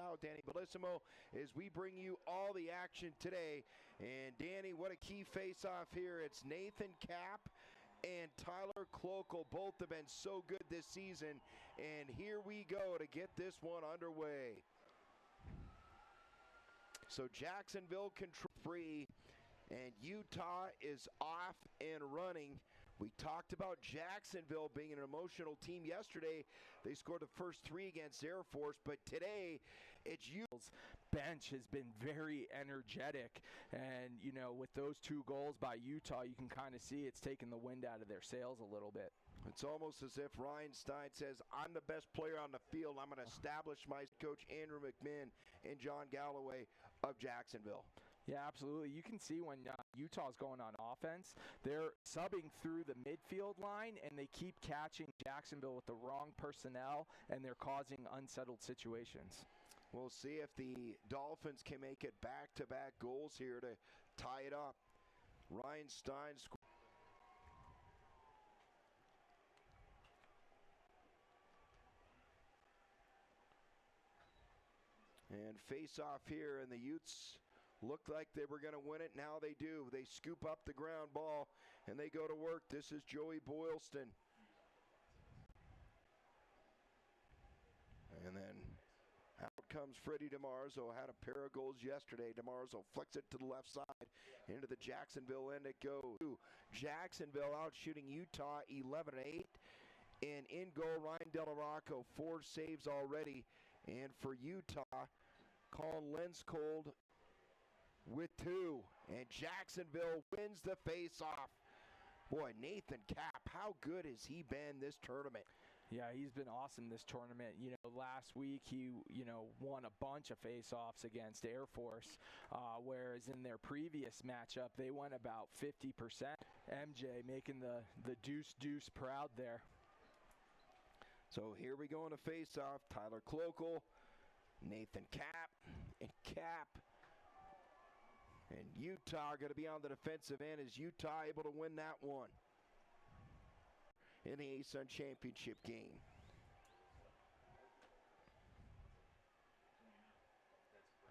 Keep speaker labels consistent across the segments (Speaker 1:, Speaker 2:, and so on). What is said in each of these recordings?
Speaker 1: style, Danny Bellissimo, as we bring you all the action today. And Danny, what a key face-off here. It's Nathan Kapp and Tyler Kloeckl. Both have been so good this season. And here we go to get this one underway. So Jacksonville control free, and Utah is off and running. We talked about Jacksonville being an emotional team yesterday. They scored the first 3 against Air Force, but today it's Utah's
Speaker 2: bench has been very energetic, and you know, with those 2 goals by Utah, you can kind of see it's taken the wind out of their sails a little bit.
Speaker 1: It's almost as if Ryan Stein says, I'm the best player on the field. I'm going to establish my coach Andrew McMinn and John Galloway of Jacksonville.
Speaker 2: Yeah, absolutely. You can see when Utah's going on offense, they're subbing through the midfield line, and they keep catching Jacksonville with the wrong personnel, and they're causing unsettled situations.
Speaker 1: We'll see if the Dolphins can make it back-to-back goals here to tie it up. Ryan Stein scored. And face-off here, and the Utes looked like they were going to win it. Now they do. They scoop up the ground ball, and they go to work. This is Joey Boylston. And then out comes Freddie DeMarzo. Had a pair of goals yesterday. DeMarzo flicks it to the left side. Into the Jacksonville end it goes. Jacksonville out shooting Utah 11-8. And in goal, Ryan Delarocco, 4 saves already. And for Utah, Colin Lenscold with 2. And Jacksonville wins the face-off. Boy, Nathan Kapp, how good has he been this tournament?
Speaker 2: Yeah, he's been awesome this tournament. You know, last week he, won a bunch of face-offs against Air Force, whereas in their previous matchup, they won about 50%. MJ making the deuce proud there.
Speaker 1: So here we go in a face-off. Tyler Kloeckl, Nathan Kapp, and Kapp. And Utah going to be on the defensive end. Is Utah able to win that one in the ASUN championship game?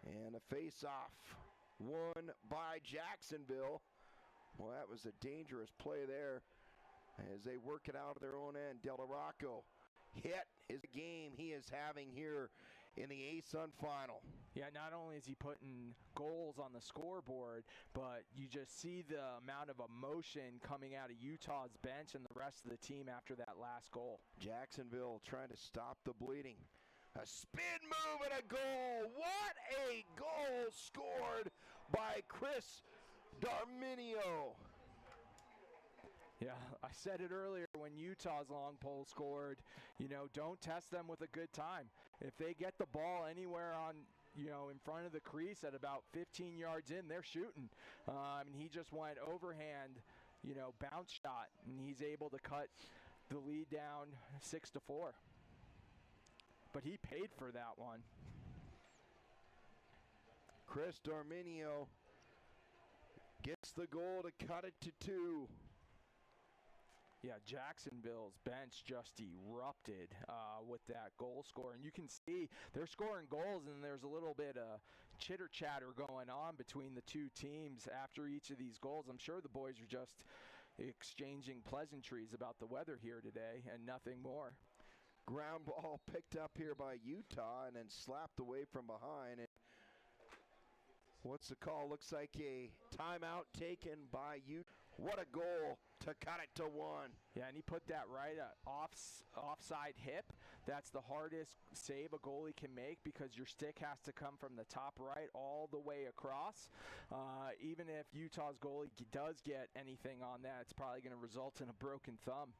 Speaker 1: And a face-off won by Jacksonville. Well, that was a dangerous play there as they work it out of their own end. Delarocco hit his game he is having here in the ASUN final.
Speaker 2: Yeah, not only is he putting goals on the scoreboard, but you just see the amount of emotion coming out of Utah's bench and the rest of the team after that last goal.
Speaker 1: Jacksonville trying to stop the bleeding. A spin move and a goal. What a goal scored by Chris Darminio.
Speaker 2: Yeah, I said it earlier when Utah's long pole scored, don't test them with a good time. If they get the ball anywhere on, in front of the crease at about 15 yards in, they're shooting. And he just went overhand, bounce shot, and he's able to cut the lead down 6-4. But he paid for that one.
Speaker 1: Chris Darminio gets the goal to cut it to 2.
Speaker 2: Yeah, Jacksonville's bench just erupted with that goal score. And you can see they're scoring goals, and there's a little bit of chitter-chatter going on between the 2 teams after each of these goals. I'm sure the boys are just exchanging pleasantries about the weather here today and nothing more.
Speaker 1: Ground ball picked up here by Utah and then slapped away from behind. And what's the call? Looks like a timeout taken by Utah. What a goal to cut it to 1.
Speaker 2: Yeah, and he put that right offside hip. That's the hardest save a goalie can make because your stick has to come from the top right all the way across. Even if Utah's goalie does get anything on that, it's probably going to result in a broken thumb.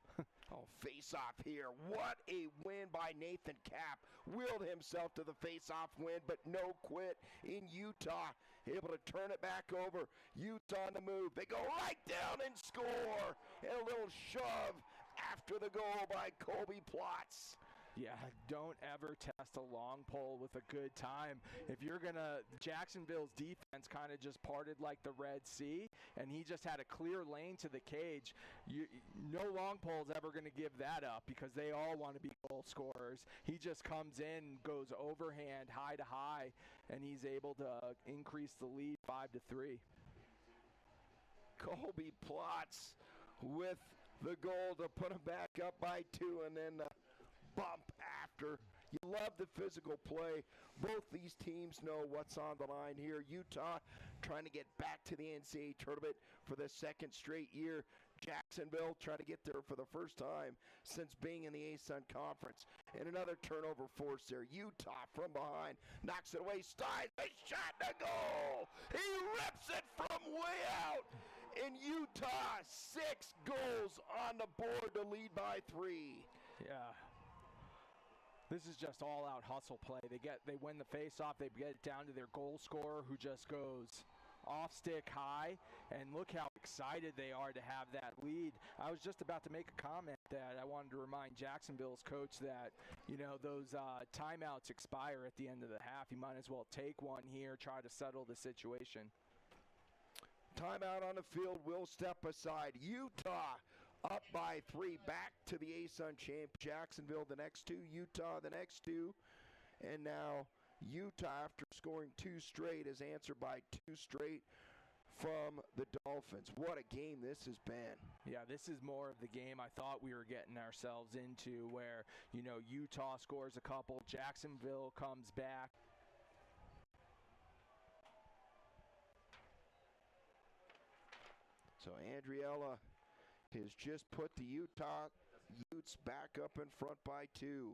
Speaker 1: Oh, face-off here. What a win by Nathan Kapp. Willed himself to the face-off win, but no quit in Utah. Able to turn it back over. Utah on the move. They go right down and score. And a little shove after the goal by Colby Plotz.
Speaker 2: Yeah, don't ever test a long pole with a good time. If you're going to, Jacksonville's defense kind of just parted like the Red Sea, and he just had a clear lane to the cage. No long pole's ever going to give that up because they all want to be goal scorers. He just comes in, goes overhand, high to high, and he's able to increase the lead 5-3.
Speaker 1: Colby Plotz with the goal to put him back up by 2, and then bump after. You love the physical play. Both these teams know what's on the line here. Utah trying to get back to the NCAA tournament for the second straight year. Jacksonville trying to get there for the first time since being in the ASUN conference. And another turnover force there. Utah from behind knocks it away. Stein, a shot to goal. He rips it from way out. And Utah 6 goals on the board to lead by 3.
Speaker 2: Yeah. This is just all-out hustle play. They win the face-off. They get it down to their goal scorer, who just goes off stick high. And look how excited they are to have that lead. I was just about to make a comment that I wanted to remind Jacksonville's coach that, those timeouts expire at the end of the half. You might as well take one here, try to settle the situation.
Speaker 1: Timeout on the field. Will step aside. Utah up by 3, back to the ASUN champ. Jacksonville the next 2, Utah the next 2. And now Utah, after scoring 2 straight, is answered by 2 straight from the Dolphins. What a game this has been.
Speaker 2: Yeah, this is more of the game I thought we were getting ourselves into, where, Utah scores a couple, Jacksonville comes back.
Speaker 1: So Andriella has just put the Utah Utes back up in front by 2.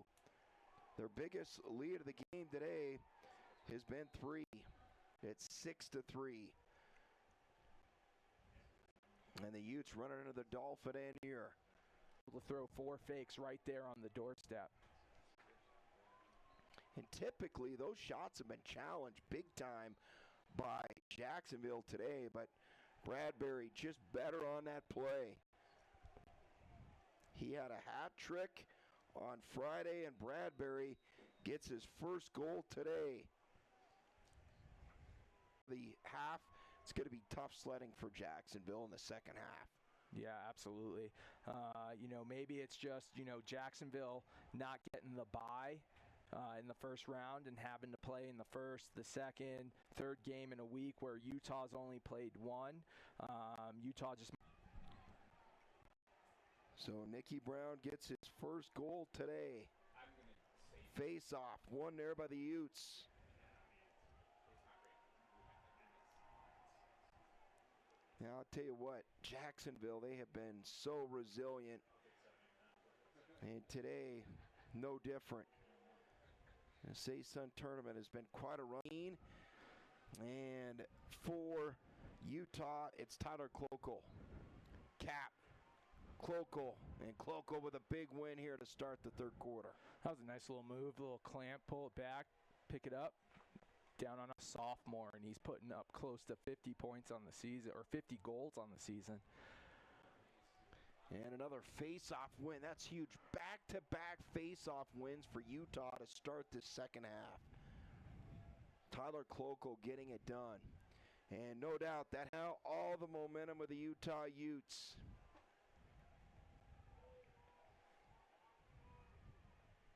Speaker 1: Their biggest lead of the game today has been 3. It's 6-3. And the Utes running into the Dolphin end here.
Speaker 2: To throw 4 fakes right there on the doorstep.
Speaker 1: And typically those shots have been challenged big time by Jacksonville today, but Bradbury just better on that play. He had a hat trick on Friday, and Bradbury gets his first goal today. The half, it's going to be tough sledding for Jacksonville in the second half.
Speaker 2: Yeah, absolutely. Maybe it's just, Jacksonville not getting the bye in the first round and having to play in the first, the second, third game in a week where Utah's only played 1. Utah just...
Speaker 1: So Nicky Brown gets his first goal today. Face off, one there by the Utes. Now I'll tell you what, Jacksonville, they have been so resilient. And today, no different. The ASUN tournament has been quite a run. And for Utah, it's Tyler Kloeckl. Kapp. Kloeckl, and Kloeckl with a big win here to start the third quarter.
Speaker 2: That was a nice little move, a little clamp, pull it back, pick it up, down on a sophomore, and he's putting up close to 50 points on the season, or 50 goals on the season.
Speaker 1: And another face-off win. That's huge. Back-to-back face-off wins for Utah to start the second half. Tyler Kloeckl getting it done. And no doubt that now all the momentum of the Utah Utes.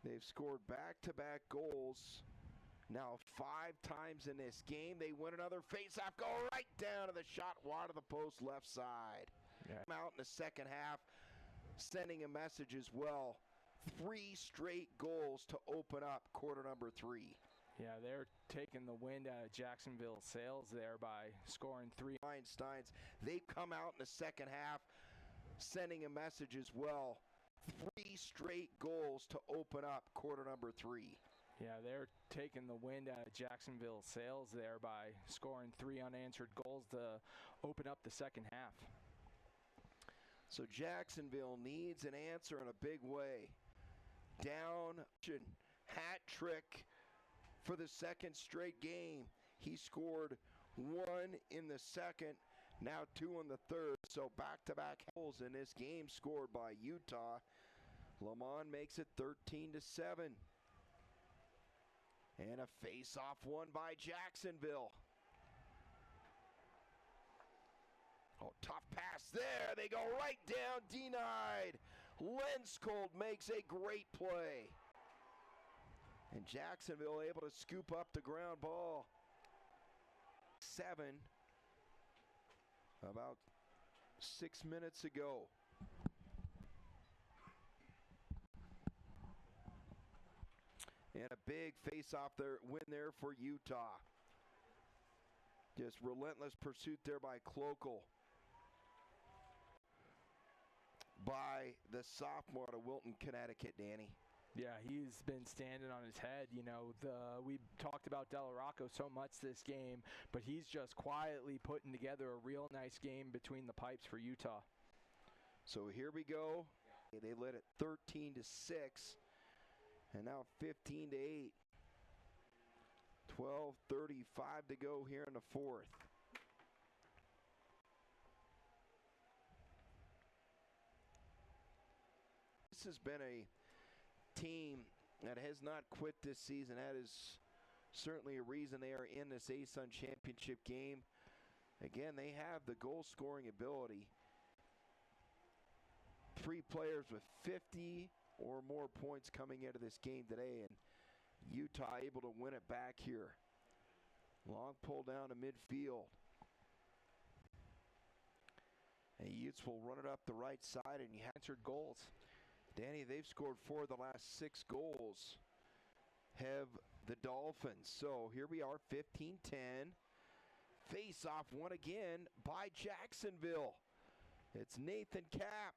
Speaker 1: They've scored back-to-back goals. Now 5 times in this game. They win another face-off. Go right down to the shot wide of the post left side.
Speaker 2: Yeah.
Speaker 1: Out in the second half, sending a message as well. 3 straight goals to open up quarter number 3.
Speaker 2: Yeah, they're taking the wind out of Jacksonville's sails there by scoring 3.
Speaker 1: Einsteins, they've come out in the second half, sending a message as well. 3 straight goals to open up quarter number 3.
Speaker 2: Yeah, they're taking the wind out of Jacksonville's sails there by scoring 3 unanswered goals to open up the second half.
Speaker 1: So Jacksonville needs an answer in a big way. Down, hat trick for the second straight game. He scored 1 in the second, now 2 in the third. So back-to-back goals in this game scored by Utah. Lamont makes it 13-7. And a face-off won by Jacksonville. Oh, tough pass there. They go right down, denied. Kloeckl makes a great play. And Jacksonville able to scoop up the ground ball. 7 about 6 minutes ago. And a big face-off there, win there for Utah. Just relentless pursuit there by Kloeckl. By the sophomore out of Wilton, Connecticut, Danny.
Speaker 2: Yeah, he's been standing on his head. You know, we talked about Del Rocco so much this game, but he's just quietly putting together a real nice game between the pipes for Utah.
Speaker 1: So here we go. They led it 13-6, and now 15-8. 12:35 to go here in the fourth. This has been a team that has not quit this season. That is certainly a reason they are in this ASUN championship game. Again, they have the goal scoring ability. 3 players with 50 or more points coming into this game today, and Utah able to win it back here. Long pull down to midfield. And Utes will run it up the right side, and you answered goals. Danny, they've scored 4 of the last 6 goals. Have the Dolphins. So here we are, 15-10. Face-off won again by Jacksonville. It's Nathan Kapp.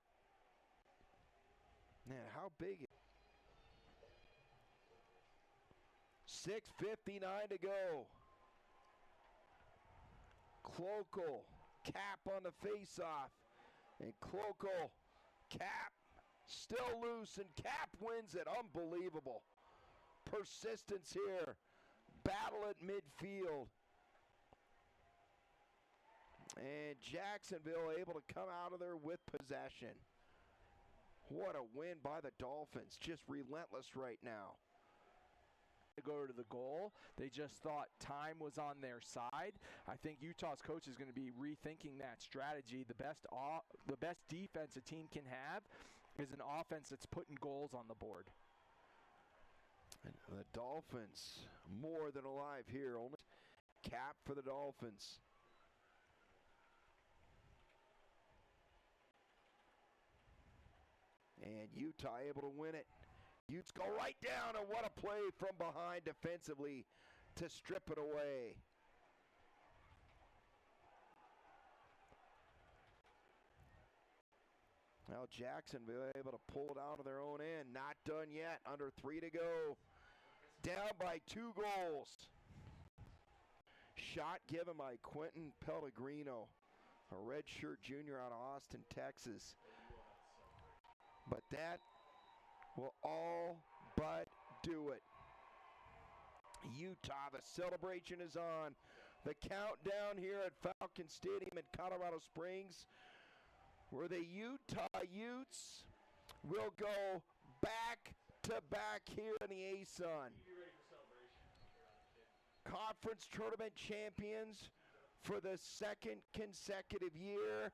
Speaker 1: Man, how big? 6:59 to go. Kloeckl, Kapp on the face-off. And Kloeckl, Kapp, still loose, and Kapp wins it. Unbelievable. Persistence here. Battle at midfield. And Jacksonville able to come out of there with possession. What a win by the Dolphins. Just relentless right now.
Speaker 2: To go to the goal, they just thought time was on their side. I think Utah's coach is going to be rethinking that strategy. The best defense a team can have is an offense that's putting goals on the board.
Speaker 1: And the Dolphins more than alive here. Only Kapp for the Dolphins. And Utah able to win it. Utes go right down, and what a play from behind defensively to strip it away. Now Jacksonville able to pull it out of their own end. Not done yet. Under 3 to go. Down by 2 goals. Shot given by Quentin Pellegrino, a redshirt junior out of Austin, Texas. But that will all but do it. Utah, the celebration is on. The countdown here at Falcon Stadium in Colorado Springs, where the Utah Utes will go back to back here in the ASUN. Conference tournament champions for the 2nd consecutive year.